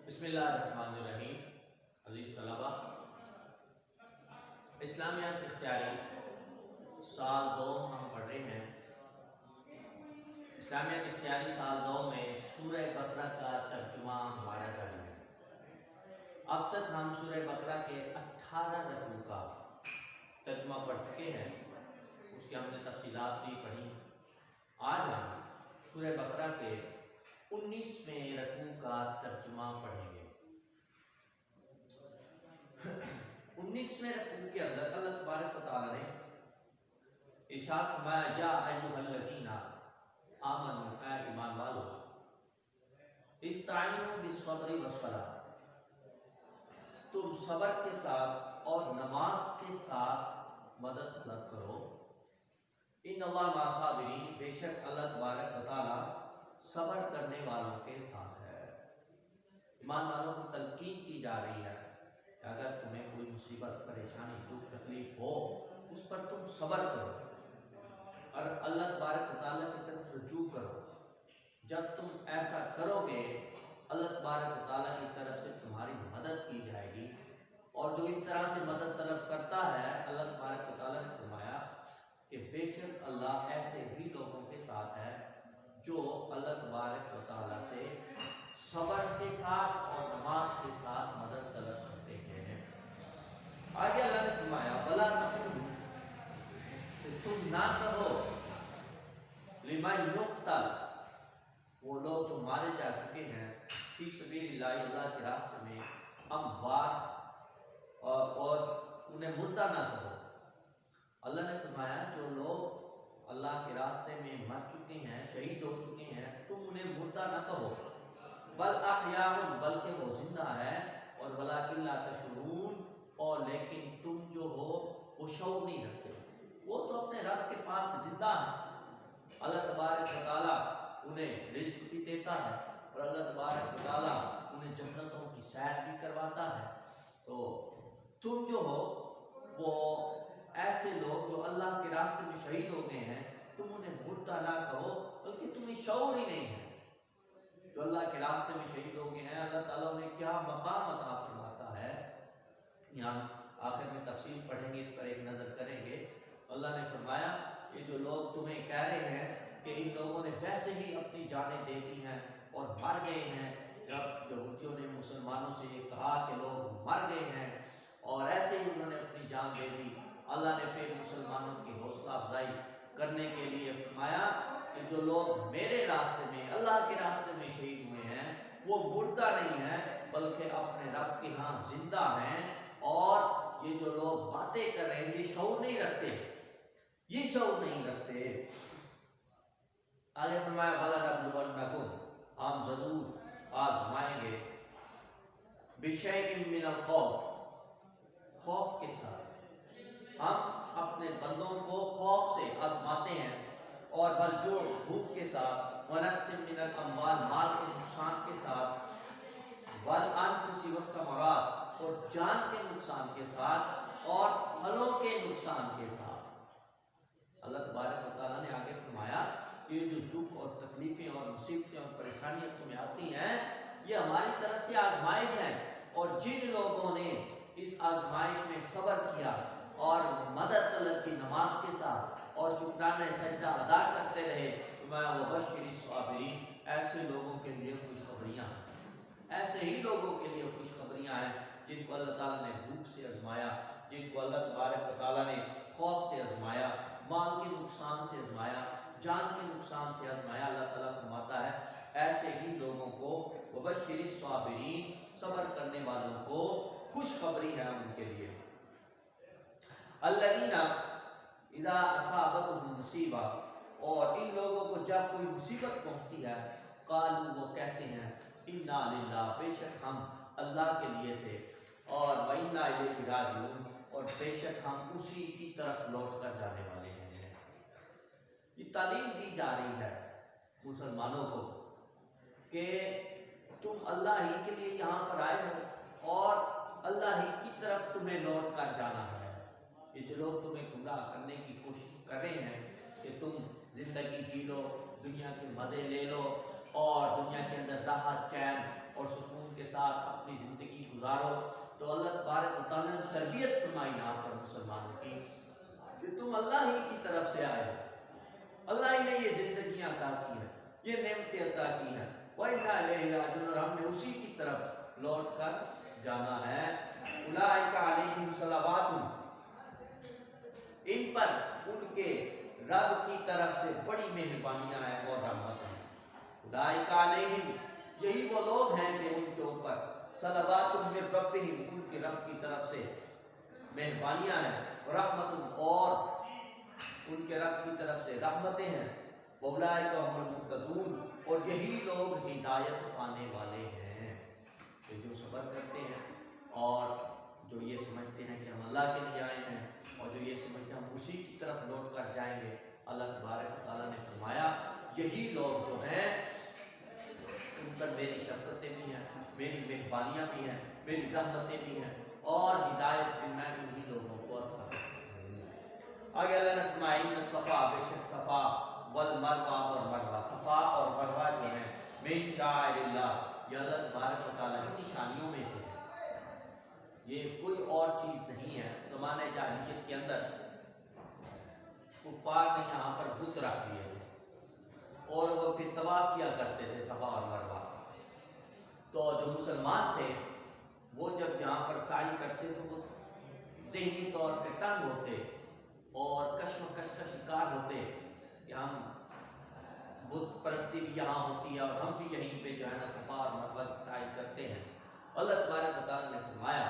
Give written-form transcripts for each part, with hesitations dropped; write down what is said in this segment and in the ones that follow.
بسم اللہ الرحمن الرحیم۔ عزیز طلبہ، اسلامیات اختیاری سال 2 ہم پڑھ رہے ہیں۔ اسلامیات اختیاری سال 2 میں سورہ بقرہ کا ترجمہ ہمارا جاری ہے۔ اب تک ہم سورہ بقرہ کے 18 رکوع کا ترجمہ پڑھ چکے ہیں، اس کی ہم نے تفصیلات بھی پڑھی۔ آج ہم سورہ بقرہ کے 19ویں رکوع کا ترجمہ پڑھیں گے۔ 19ویں رکوع کے اندر اللہ تبارک و تعالیٰ نے ارشاد فرمایا، یا ایھا الذین آمنوا، اے ایمان والو، استعینوا بالصبر والصلاۃ، تم صبر کے ساتھ اور نماز کے ساتھ مدد طلب کرو۔ ان اللہ مع الصابرین، بے شک اللہ تبارک و تعالیٰ صبر کرنے والوں کے ساتھ ہے۔ ایمان والوں کو تلقین کی جا رہی ہے کہ اگر تمہیں کوئی مصیبت، پریشانی، دکھ، تکلیف ہو، اس پر تم صبر کرو اور اللہ تبارک و تعالیٰ کی طرف رجوع کرو۔ جب تم ایسا کرو گے، اللہ تبارک و تعالیٰ کی طرف سے تمہاری مدد کی جائے گی، اور جو اس طرح سے مدد طلب کرتا ہے، اللہ تبارک و تعالیٰ نے فرمایا کہ بے شک اللہ ایسے ہی لوگوں کے ساتھ ہے جو اللہ تبارک و تعالیٰ سے صبر کے ساتھ اور نماز کے ساتھ مدد طلب کرتے ہیں۔ آگے اللہ نے فرمایا، وَلَا تَقُولُوا، کہ تم نہ کہو، لِمَن يُقْتَلُ، وہ لوگ جو مارے جا چکے ہیں، فی سبیل اللہ، اللہ کے راستے میں، اموات، اور انہیں مردہ نہ کہو۔ اللہ نے فرمایا جو لوگ اللہ کے راستے میں مر چکے ہیں، شہید ہو چکے ہیں، تم انہیں مردہ نہ کہو، بل احیاء، بلکہ وہ زندہ ہے، اور ولکن لا تشعرون، اور لیکن تم جو ہو وہ شعور نہیں رکھتے۔ وہ تو اپنے رب کے پاس زندہ ہیں، اللہ تبارک و تعالیٰ انہیں رزق بھی دیتا ہے، اور اللہ تبارک و تعالیٰ انہیں جنتوں کی سیر بھی کرواتا ہے۔ تو تم جو ہو وہ ایسے لوگ جو اللہ کے راستے میں شہید ہو گئے ہیں، تم انہیں مردہ نہ کہو، بلکہ تمہیں شعور ہی نہیں ہے۔ جو اللہ کے راستے میں شہید ہو گئے ہیں، اللہ تعالیٰ انہیں کیا مقام عطا فرماتا ہے، یہاں آخر میں تفصیل پڑھیں گے، اس پر ایک نظر کریں گے۔ اللہ نے فرمایا یہ جو لوگ تمہیں کہہ رہے ہیں کہ ان لوگوں نے ویسے ہی اپنی جانیں دے دی ہیں اور مر گئے ہیں، جب یہودیوں نے مسلمانوں سے یہ کہا کہ لوگ مر گئے ہیں اور ایسے ہی انہوں نے اپنی جان دے دی، اللہ نے پھر مسلمانوں کی حوصلہ افزائی کرنے کے لیے فرمایا کہ جو لوگ میرے راستے میں، اللہ کے راستے میں شہید ہوئے ہیں، وہ مردہ نہیں ہیں، بلکہ اپنے رب کے ہاں زندہ ہیں۔ اور یہ جو لوگ باتیں کر رہے ہیں، یہ شعور نہیں رکھتے، یہ شعور نہیں رکھتے۔ آگے فرمایا، وَلَنَبْلُوَنَّكُمْ، ہم ضرور آزمائیں گے، بِشَيْءٍ مِّنَ الْخَوْفِ، خوف کے ساتھ۔ ہم اپنے بندوں کو خوف سے آزماتے ہیں، اور والجوع، بھوک کے ساتھ، وَنَقْصٍ مِّنَ الْأَمْوَالِ، مال کے نقصان کے ساتھ، وَالْأَنفُسِ وَالثَّمَرَاتِ، اور جان کے نقصان کے ساتھ، اور پھلوں کے نقصان کے ساتھ۔ اللہ تبارک و تعالیٰ نے آگے فرمایا کہ یہ جو دکھ اور تکلیفیں اور مصیبتیں اور پریشانیاں تمہیں آتی ہیں، یہ ہماری طرف سے آزمائش ہیں، اور جن لوگوں نے اس آزمائش میں صبر کیا اور مدد طلب کی نماز کے ساتھ اور شکرانہ سجدہ ادا کرتے رہے، وَبَشِّرِ الصَّابِرِينَ، ایسے لوگوں کے لیے خوشخبریاں ہیں، ایسے ہی لوگوں کے لیے خوشخبریاں ہیں جن کو اللہ تعالیٰ نے بھوک سے آزمایا، جن کو اللہ تبارک و تعالیٰ نے خوف سے آزمایا، مال کے نقصان سے آزمایا، جان کے نقصان سے آزمایا۔ اللہ تعالیٰ فرماتا ہے ایسے ہی لوگوں کو وَبَشِّرِ الصَّابِرِينَ، صبر کرنے والوں کو خوشخبری ہے ان کے لیے۔ الَّذِينَ اِذَا أَصَابَتْهُمْ مُصِیبَۃٌ، اور ان لوگوں کو جب کوئی مصیبت پہنچتی ہے، قالوا، وہ کہتے ہیں، اِنَّا لِلَّهِ، بے شک ہم اللہ کے لیے تھے، اور وَإِنَّا إِلَيْهِ رَاجِعُونَ، اور بے شک ہم اسی کی طرف لوٹ کر جانے والے ہیں۔ یہ تعلیم دی جا رہی ہے مسلمانوں کو کہ تم اللہ ہی کے لیے یہاں پر آئے ہو، اور اللہ ہی کی طرف تمہیں لوٹ کر جانا ہے۔ یہ جو لوگ تمہیں گمراہ کرنے کی کوشش کر رہے ہیں کہ تم زندگی جی لو، دنیا کے مزے لے لو، اور دنیا کے اندر راحت، چین اور سکون کے ساتھ اپنی زندگی گزارو. تو اللہ تبارک و تعالیٰ نے تربیت فرمائی یہاں پر مسلمانوں کی کہ تم اللہ ہی کی طرف سے آئے ہو, اللہ ہی نے یہ زندگیاں عطا کی ہیں, یہ نعمتیں عطا کی ہیں. وَإِنَّا إِلَيْهِ رَاجِعُونَ, اور ہم نے اسی کی طرف لوٹ کر جانا ہے. اولئک علیہم صلوات, ان پر ان کے رب کی طرف سے بڑی مہربانیاں ہیں اور رحمت ہیں. اولئک علیہم, یہی وہ لوگ ہیں کہ ان کے اوپر صلوات من ربہم, ان کے رب کی طرف سے مہربانیاں ہیں, رحمت, اور ان کے رب کی طرف سے رحمتیں ہیں. اولئک هم المهتدون, اور یہی لوگ ہدایت پانے والے ہیں کہ جو صبر کرتے ہیں اور جو یہ سمجھتے ہیں کہ ہم اللہ کے لیے آئے ہیں, اور جو یہ سمجھتے ہیں ہم اسی کی طرف لوٹ کر جائیں گے. اللہ تبارک و تعالیٰ نے فرمایا یہی لوگ جو ہیں ان پر میری شفقتیں بھی ہیں, میری مہربانیاں بھی ہیں, میری رحمتیں بھی ہیں, اور ہدایت بھی میں انہی لوگوں کو عطا کرتا ہوں. آگے اللہ نے فرمایا ان الصفا, بے شک صفا, والمروہ, اور مروہ. صفا اور مروہ جو ہیں من شعائر اللہ, یہ اللہ تبارک و تعالیٰ کی نشانیوں میں سے ہے, یہ کوئی اور چیز نہیں ہے. زمانۂ جاہلیت کے اندر کفار نے یہاں پر بت رکھ دیے تھے اور وہ پھر طواف کیا کرتے تھے صفا اور مروہ. تو جو مسلمان تھے وہ جب یہاں پر سعی کرتے تو وہ ذہنی طور پہ تنگ ہوتے اور کشمکش کا شکار ہوتے کہ ہم بت پرستی بھی یہاں ہوتی ہے اور ہم بھی یہیں پہ جو ہے نا صفا اور مروہ کی سعی کرتے ہیں. اللہ تبارک و تعالیٰ نے فرمایا,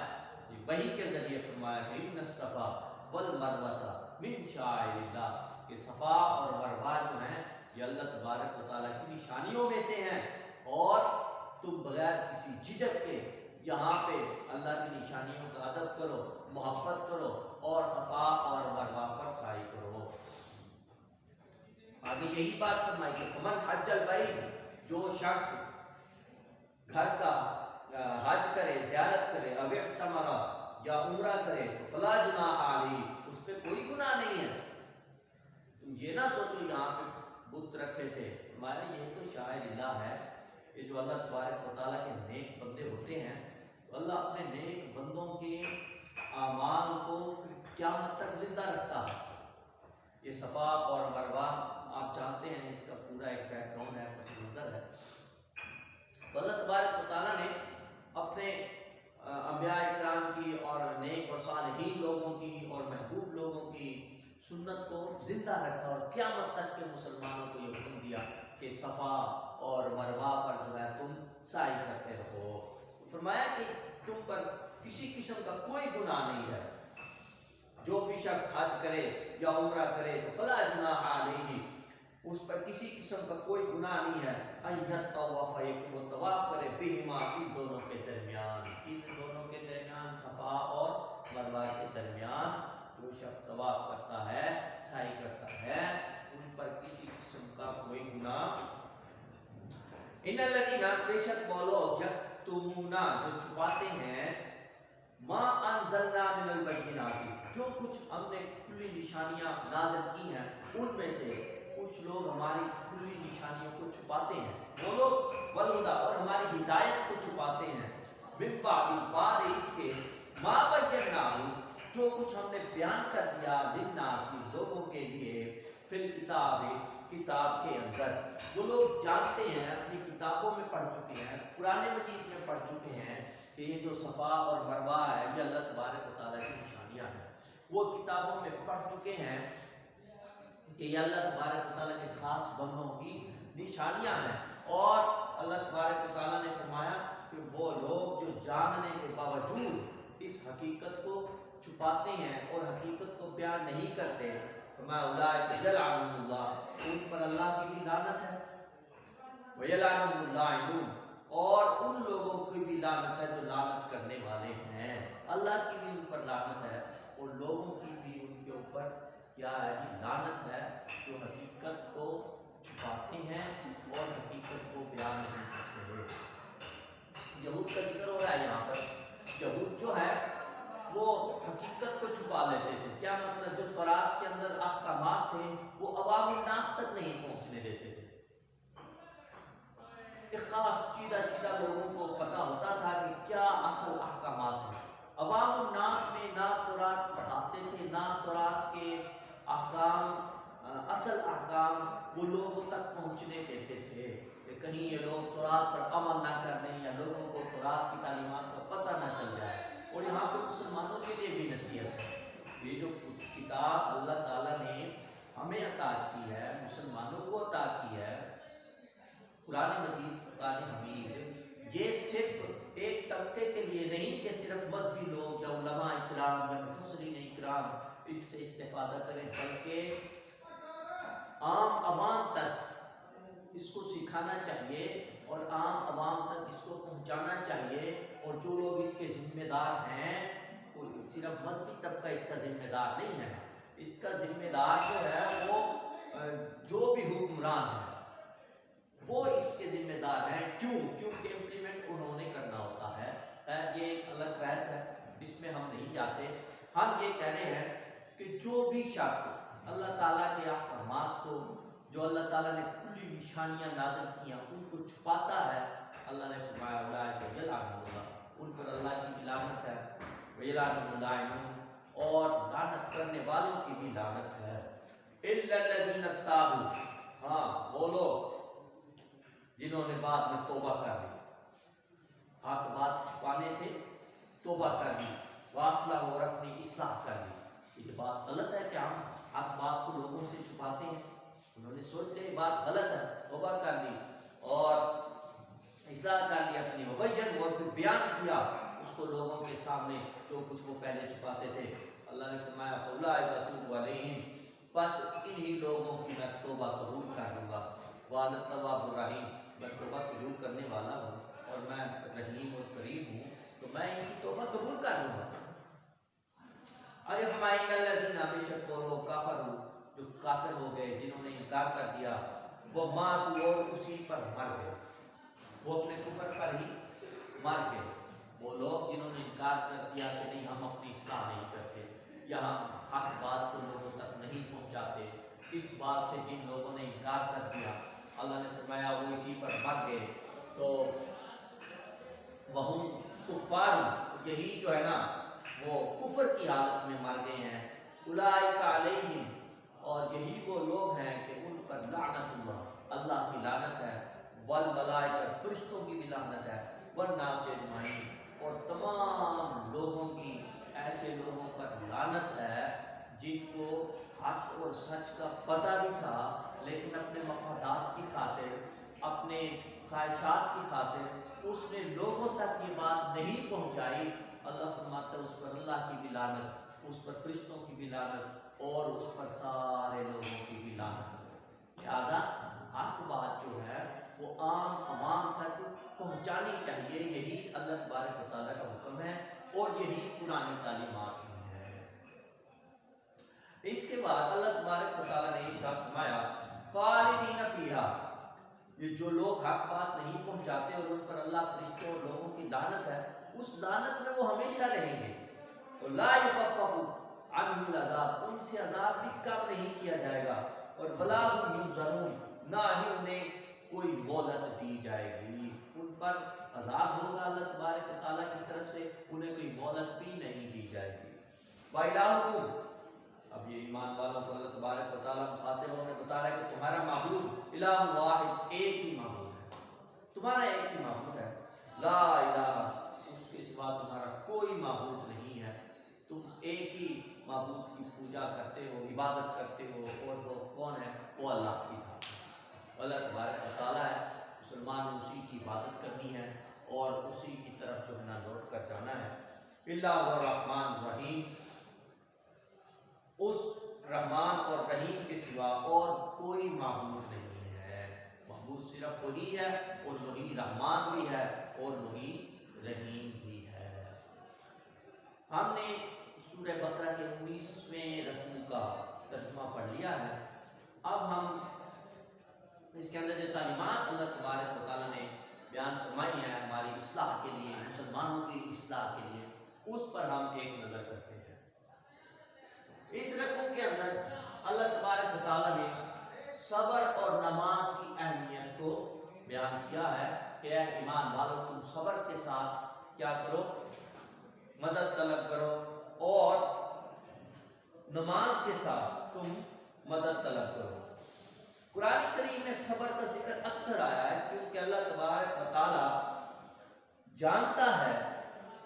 وحی کے ذریعے فرمایا کہ ان الصفا والمروہ من شعائر اللہ, کہ صفا اور مروہ جو ہیں یہ اللہ تبارک و تعالیٰ کی نشانیوں میں سے ہیں, اور تم بغیر کسی جھجک کے یہاں پہ اللہ کی نشانیوں کا ادب کرو, محبت کرو, اور صفا اور مروہ پر سعی کرو. آگے یہی بات فرمائی کہ فمن حج البیت, جو شخص گھر کا حج کرے, زیارت کرے, او اعتمر, یا عمرہ کرے, تو فلا جناح علیہ, اس پہ کوئی گناہ نہیں ہے. تم یہ نہ سوچو یہاں پہ بت رکھے تھے, ہمارا یہ تو شاعر اللہ ہے. یہ جو اللہ تبارک و تعالیٰ کے نیک بندے ہوتے ہیں, تو اللہ اپنے نیک بندوں کے اعمال کو قیامت تک زندہ رکھتا ہے. یہ صفا اور مروہ آپ جانتے ہیں, اس کا پورا ایک بیک گراؤنڈ ہے, پس منظر ہے. تو اللہ تبارک و تعالیٰ نے اپنے انبیاء اکرام کی اور نیک اور صالحین لوگوں کی اور محبوب لوگوں کی سنت کو زندہ رکھا, اور قیامت تک کے مسلمانوں کو یہ حکم دیا کہ صفا اور مروہ پر جو ہے تم سعی کرتے رہو. فرمایا کہ تم پر کسی قسم کا کوئی گناہ نہیں ہے. جو بھی شخص حج کرے یا عمرہ کرے تو فلا جناح علیہ, اس پر کسی قسم کا کوئی گناہ نہیں ہے. ان یطوف, کہ وہ طواف کرے, بہما, ان دونوں کے درمیان, ان دونوں کے درمیان, صفا اور مروہ کے درمیان جو شخص طواف کرتا ہے, سعی کرتا ہے, ان پر کسی قسم کا کوئی گناہ. ان الذین, بے شک وہ لوگ, یکتمون, جو چھپاتے ہیں, ما انزلنا من البینات, جو کچھ ہم نے کھلی نشانیاں نازل کی ہیں ان میں سے کچھ لوگ ہماری کھلی نشانیوں کو چھپاتے ہیں, وہ لوگ, والہدی, اور ہماری ہدایت کو چھپاتے ہیں, من بعد اس کے, ما بیناہ, جو کچھ ہم نے بیان کر دیا, للناس, لوگوں کے لیے, فی الکتاب, کتاب کے اندر. وہ لوگ جانتے ہیں, اپنی کتابوں میں پڑھ چکے ہیں, قرآن مجید میں پڑھ چکے ہیں کہ یہ جو صفا اور مروہ ہے یہ اللہ تبارک و تعالیٰ کی نشانیاں ہیں. وہ کتابوں میں پڑھ چکے ہیں کہ یہ اللہ تبارک و تعالیٰ کے خاص بندوں کی نشانیاں ہیں. اور اللہ تبارک و تعالیٰ نے فرمایا کہ وہ لوگ جو جاننے کے باوجود اس حقیقت کو چھپاتے ہیں اور حقیقت کو بیان نہیں کرتے, فرمایا اولئک یلعنہم اللہ, ان پر اللہ کی بھی لعنت ہے, ویلعنہم اللاعنون, اور ان لوگوں کی بھی لعنت ہے جو لعنت کرنے والے ہیں. اللہ کی بھی ان پر لعنت ہے اور لوگوں کی بھی ان کے اوپر کیا ہے, لعنت ہے, جو حقیقت کو چھپاتے ہیں اور حقیقت کو بیان نہیں کرتے. یہود کا ذکر ہو رہا ہے یہاں پر. یہود جو ہے وہ حقیقت کو چھپا لیتے تھے. کیا مطلب, جو تورات کے اندر احکامات تھے وہ عوام الناس تک نہیں پہنچنے دیتے تھے. ایک خاص چیدہ لوگوں کو پتا ہوتا تھا اصل احکامات ہیں۔ عوام الناس میں نعت و رات پڑھاتے تھے، نعت و رات کے احکام، اصل احکام وہ لوگوں تک پہنچنے دیتے تھے کہ کہیں یہ لوگ تورات پر عمل نہ کر لیں یا لوگوں کو تورات کی تعلیمات کا پتہ نہ چل جائے۔ اور یہاں پہ مسلمانوں کے لیے بھی نصیحت ہے، یہ جو کتاب اللہ تعالیٰ نے ہمیں عطا کی ہے، مسلمانوں کو عطا کی ہے، قرآن مجید فرقان حمید، یہ صرف ایک طبقے کے لیے نہیں کہ صرف مذہبی لوگ یا علماء اکرام یا مفسرین اکرام اس سے استفادہ کریں، بلکہ عام عوام تک اس کو سکھانا چاہیے اور عام عوام تک اس کو پہنچانا چاہیے۔ اور جو لوگ اس کے ذمہ دار ہیں، کوئی صرف مذہبی طبقہ اس کا ذمہ دار نہیں ہے، اس کا ذمہ دار جو ہے وہ جو بھی حکمران ہے وہ اس کے ذمہ دار ہیں۔ کیونکہ امپلیمنٹ انہوں نے کرنا ہوتا ہے۔ یہ ایک الگ بحث ہے، اس میں ہم نہیں جاتے۔ ہم یہ کہہ رہے ہیں کہ جو بھی شخص اللہ تعالیٰ کے احکامات کو، جو اللہ تعالیٰ نے کھلی نشانیاں نازل کیا، ان کو چھپاتا ہے، اللہ نے فرمایا اولئک یلعنہم اللہ، ان پر اللہ کی لعنت ہے، ویلعنہم اللاعنون، اور لعنت کرنے والوں کی بھی لعنت ہے۔ الا الذین تابوا، ہاں وہ لوگ جنہوں نے بعد میں توبہ کر لی، حق بات چھپانے سے توبہ کر لی، واصلہ اور اپنی اصلاح کر لی۔ یہ بات غلط ہے کہ ہم حق بات کو لوگوں سے چھپاتے ہیں، انہوں نے سوچ لیا یہ بات غلط ہے، توبہ کر لی اور اصلاح کر لی اپنی، مبین اور پھر بیان کیا اس کو لوگوں کے سامنے جو کچھ وہ پہلے چھپاتے تھے۔ اللہ نے فرمایا فاولئک اتوب علیہم، بس انہی لوگوں کی میں توبہ قبول کر لوں گا۔ وانا التواب الرحیم، میں توبہ قبول کرنے والا ہوں اور میں رحیم اور کریم ہوں، تو میں ان کی توبہ قبول کر لوں گا۔ آگے فرمائیں ان الذین، بے شک وہ لوگ کافروا، جو کافر ہو گئے، جنہوں نے انکار کر دیا، وہ ماتوا، اور اسی پر مر گئے، وہ اپنے کفر پر ہی مر گئے۔ وہ لوگ جنہوں نے انکار کر دیا کہ نہیں ہم اپنی اصلاح نہیں کرتے یا ہم حق بات کو لوگوں تک نہیں پہنچاتے، اس بات سے جن لوگوں نے انکار کر دیا، اللہ نے فرمایا وہ اسی پر مر گئے، تو وہم کفار، یہی جو ہے نا وہ کفر کی حالت میں مر گئے ہیں۔ اولئک علیہم، اور یہی وہ لوگ ہیں کہ ان پر لعنت اللہ، اللہ کی لعنت ہے، والملائکہ، فرشتوں کی بھی لعنت ہے، والناس اجمعین، اور تمام لوگوں کی، ایسے لوگوں پر لعنت ہے جن کو حق اور سچ کا پتہ بھی تھا لیکن اپنے مفادات کی خاطر، اپنے خواہشات کی خاطر اس نے لوگوں تک یہ بات نہیں پہنچائی۔ اللہ فرماتا ہے اس پر اللہ کی بھی لعنت، اس پر فرشتوں کی بھی لعنت، اور اس پر سارے لوگوں کی بھی لعنت۔ لہٰذا حق بات جو ہے وہ عام عوام تک پہنچانی چاہیے، یہی اللہ تبارک و تعالیٰ کا حکم ہے اور یہی قرآن تعلیمات میں ہے۔ اس کے بعد اللہ تبارک و تعالیٰ نے ارشاد فرمایا خالدین فیہا، یہ جو لوگ حق بات نہیں پہنچاتے اور ان پر اللہ، فرشتوں اور لوگوں کی لعنت ہے، اس لعنت میں وہ ہمیشہ رہیں گے۔ اور لا یخفف عنہم العذاب، ان سے عذاب بھی کم نہیں کیا جائے گا، اور ولا هم ینظرون، نہ ہی انہیں کوئی مہلت دی جائے گی، ان پر عذاب ہوگا اللہ تبارک و تعالیٰ کی طرف سے، انہیں کوئی مہلت بھی نہیں دی جائے گی۔ وَإِلَٰهُكُمْ، اب یہ ایمان والوں کو اللہ تبارک و تعالیٰ مخاطب ہونے بتا رہا ہے کہ تمہارا معبود الہ واحد، ایک ہی معبود ہے، تمہارا ایک ہی معبود ہے، لا الہ، اس کے سوا تمہارا کوئی معبود نہیں ہے، تم ایک ہی معبود کی پوجا کرتے ہو، عبادت کرتے ہو، اور وہ کون ہے؟ وہ اللہ کی ذات ہے، اللہ تبارک و تعالیٰ ہے۔ مسلمان نے اسی کی عبادت کرنی ہے اور اسی کی طرف جو ہے نا لوٹ کر جانا ہے۔ اللہ الرحمن الرحیم، اس رحمان اور رحیم کے سوا اور کوئی معبود نہیں ہے، معبود صرف وہی ہے، اور وہی رحمان بھی ہے اور وہی رحیم بھی ہے۔ ہم نے سورہ بقرہ کے 19ویں رکوع کا ترجمہ پڑھ لیا ہے۔ اب ہم اس کے اندر جو تعلیمات اللہ تبارک و تعالیٰ نے بیان فرمائی ہیں ہماری اصلاح کے لیے، مسلمانوں کی اصلاح کے لیے، اس پر ہم ایک نظر کرتے ہیں۔ اس رکوع کے اندر اللہ تبارک و تعالیٰ نے صبر اور نماز کی اہمیت کو بیان کیا ہے کہ اے ایمان والو، تم صبر کے ساتھ کیا کرو؟ مدد طلب کرو، اور نماز کے ساتھ تم مدد طلب کرو۔ قرآن کریم میں صبر کا ذکر اکثر آیا ہے کیونکہ اللہ تبارک و تعالی جانتا ہے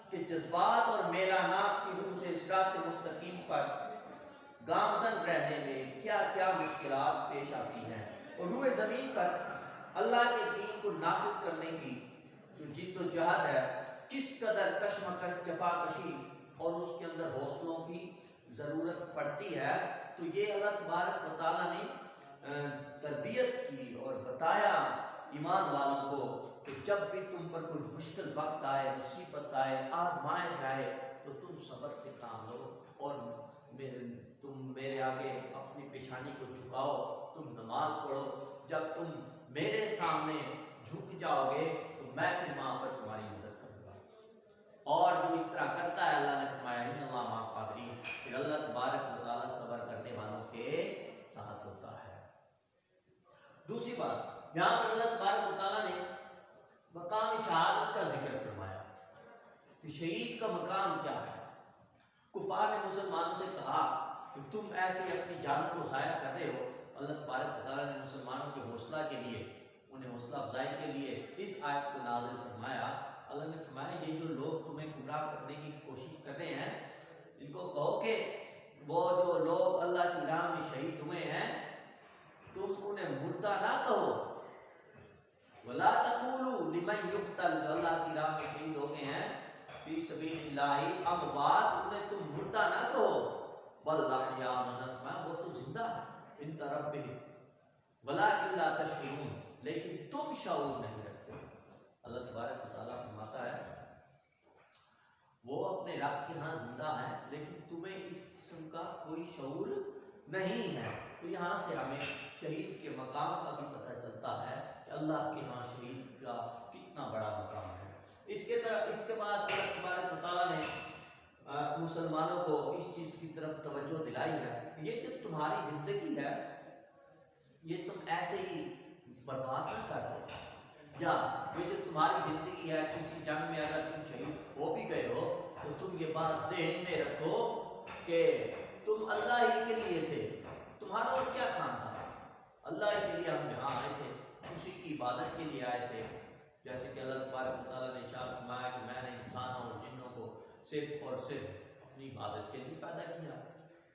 کہ جذبات اور میلانات کی روح سے صراط مستقیم پر گامزن رہنے میں کیا کیا مشکلات پیش آتی ہیں، اور روح زمین پر اللہ کے دین کو نافذ کرنے کی جو جد و جہد ہے کس قدر کشمکش، جفاکشی اور اس کے اندر حوصلوں کی ضرورت پڑتی ہے۔ تو یہ اللہ تبارک و تعالیٰ نے تربیت کی اور بتایا ایمان والوں کو کہ جب بھی تم پر کوئی مشکل وقت آئے، مصیبت آئے، آزمائش آئے تو تم صبر سے کام لو، اور تم میرے آگے اپنی پیشانی کو جھکاؤ، تم نماز پڑھو۔ جب تم میرے سامنے جھک جاؤ گے تو میں پھر وہاں پر تمہاری مدد کروں گا، اور جو اس طرح کرتا ہے اللہ نے فرمایا ان اللہ مع الصابرین، پھر اللہ تبارک و تعالیٰ صبر کرنے والوں کے ساتھ ہوتا ہے۔ دوسری بات، یہاں پر اللہ تبارک و تعالیٰ نے مقام شہادت کا ذکر فرمایا کہ شہید کا مقام کیا ہے۔ کفار نے مسلمانوں سے کہا کہ تم ایسے اپنی جانوں کو ضائع کر رہے ہو۔ اللہ تبارک و تعالیٰ نے مسلمانوں کے حوصلہ کے لیے، انہیں حوصلہ افزائی کے لیے اس آیت کو نازل فرمایا۔ اللہ نے فرمایا یہ جو لوگ تمہیں گمراہ کرنے کی کوشش کر رہے ہیں ان کو کہو کہ وہ جو لوگ اللہ کی راہ میں شہید ہوئے ہیں تم انہیں مردہ نہ کہو، وَلَا تَقُولُوا لِمَنْ يُقْتَلْ، جو اللہ کی راہ میں شہید ہو گئے ہیں فی سبیل اللہ اموات، انہیں تم مردہ نہ کہو، بل احیاء، وہ تو زندہ ہیں عند ربہم ولکن لا تشعرون، لیکن تم شعور نہیں رکھتے۔ اللہ تبارک و تعالیٰ فرماتا ہے وہ اپنے رب کے ہاں زندہ ہیں لیکن تمہیں اس قسم کا کوئی شعور نہیں ہے۔ تو یہاں سے ہمیں شہید کے مقام کا بھی پتہ چلتا ہے کہ اللہ کے ہاں شہید کا کتنا بڑا مقام ہے۔ اس کے بعد اللہ تبارک و تعالیٰ نے مسلمانوں کو اس چیز کی طرف توجہ دلائی ہے، یہ جو تمہاری زندگی ہے یہ تم ایسے ہی برباد نہ کر دو، یا یہ جو تمہاری زندگی ہے کسی جنگ میں اگر تم شہید ہو بھی گئے ہو تو تم یہ بات ذہن میں رکھو کہ تم اللہ ہی کے لیے تھے، تمہارا اور کیا کام تھا، اللہ ہی کے لیے ہم یہاں آئے تھے، اسی کی عبادت کے لیے آئے تھے۔ جیسے کہ اللہ تبارک و تعالیٰ نے ارشاد فرمایا کہ میں نے انسانوں اور جنوں کو صرف اور صرف اپنی عبادت کے لیے پیدا کیا،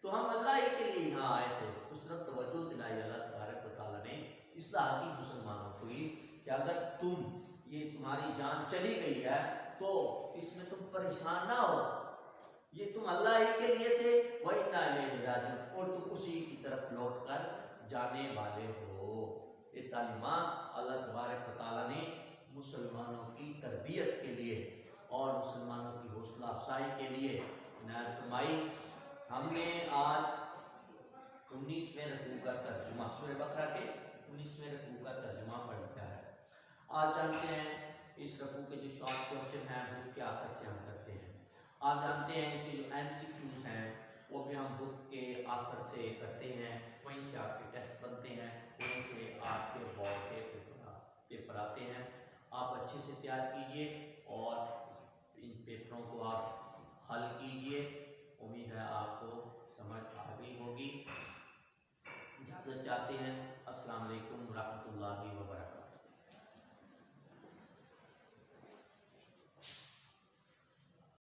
تو ہم اللہ ہی کے لیے یہاں آئے تھے۔ اس طرف توجہ دلائی اللہ تبارک و تعالیٰ نے اصلاح کی مسلمانوں کو کہ اگر یہ تمہاری جان چلی گئی ہے تو اس میں تم پریشان نہ ہو، یہ تم اللہ ہی کے لیے تھے، وَإِنَّا إِلَيْهِ رَاجِعُونَ، اور تم اسی کی طرف لوٹ کر جانے والے ہو۔ یہ تعلیمات اللہ تبارک و تعالیٰ نے مسلمانوں کی تربیت کے لیے اور مسلمانوں کی حوصلہ افزائی کے لیے عنایت فرمائی۔ ہم نے آج 19ویں رکوع کا ترجمہ، سورہ بقرہ کے 19ویں رکوع کا ترجمہ پڑھ لیا ہے۔ آج جانتے ہیں اس رکوع کے جو شارٹ کوسچن ہیں بک کے آخر سے ہم کرتے ہیں۔ آپ جانتے ہیں اس کے جو MCQs ہیں وہ بھی ہم بک کے آخر سے کرتے ہیں، وہیں سے آپ کے ٹیسٹ بنتے ہیں، وہیں سے آپ کے بورڈ کے پیپر آتے ہیں۔ آپ اچھے سے تیار کیجئے اور ان پیپروں کو آپ حل کیجئے، امید ہے آپ کو سمجھ آ گئی ہوگی۔ اجازت چاہتے ہیں، السلام علیکم ورحمۃ اللہ وبرکاتہ۔